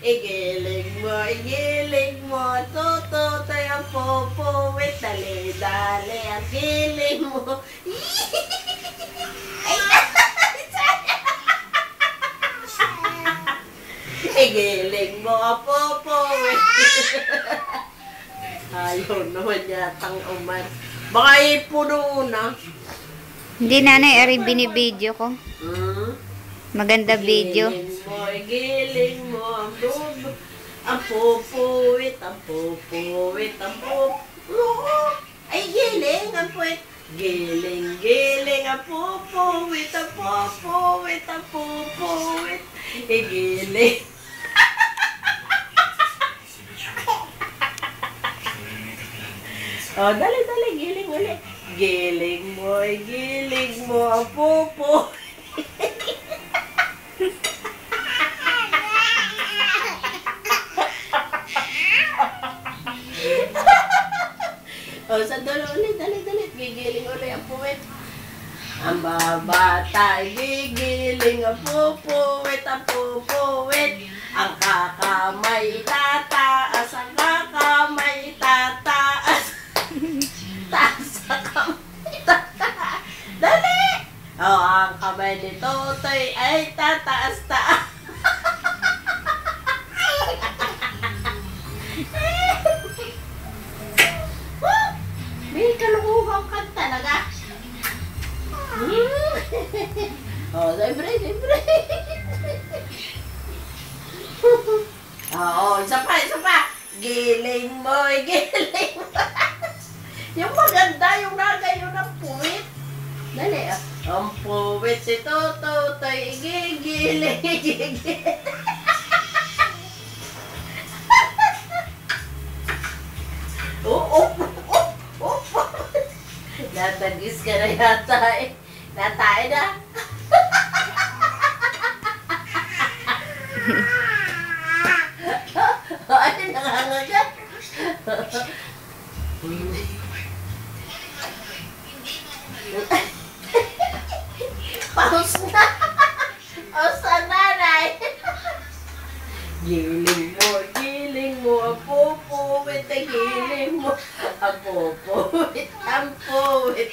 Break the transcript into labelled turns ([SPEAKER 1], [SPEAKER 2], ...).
[SPEAKER 1] Igiling mo, tututoy ang pupuwit, dali-dali ang giling mo. Igiling mo ang pupuwit. Ayaw naman yatang uman. Baka ipuno na.
[SPEAKER 2] Hindi nanay, ari binibideo ko. Maganda video.
[SPEAKER 1] Igiling mo ang bubo. Ang pupuwit, ang pupuwit, ang pupuwit. Ay, giling ang puwit. Giling, giling ang pupuwit, ang pupuwit, ang pupuwit. Igiling. Oh, dali, dali, giling ulit. Giling mo ang pupuwit. O, sa dulo ulit, dali. Gigiling ulit ang puwit. Ang babata ay gigiling ang pupuwit, ang pupuwit. Ang kakamay tataas, ang kakamay tataas. Taas ang kamay tataas. Dali! O, ang kamay ni Totoy ay tataas-taas. May kalukuhang ka talaga. Oh, siyempre. Oo, isa pa. Giling mo. Yung maganda, yung nagayon ng puwit. Dali, ang puwit si Totoy, gigiling. Natagis ka na yata eh. Natay na. Ay, nangangagat. Paus na. Paus na, nanay. Giling mo, ang pupuwit, giling mo. Ang pupuwit, ang puwit.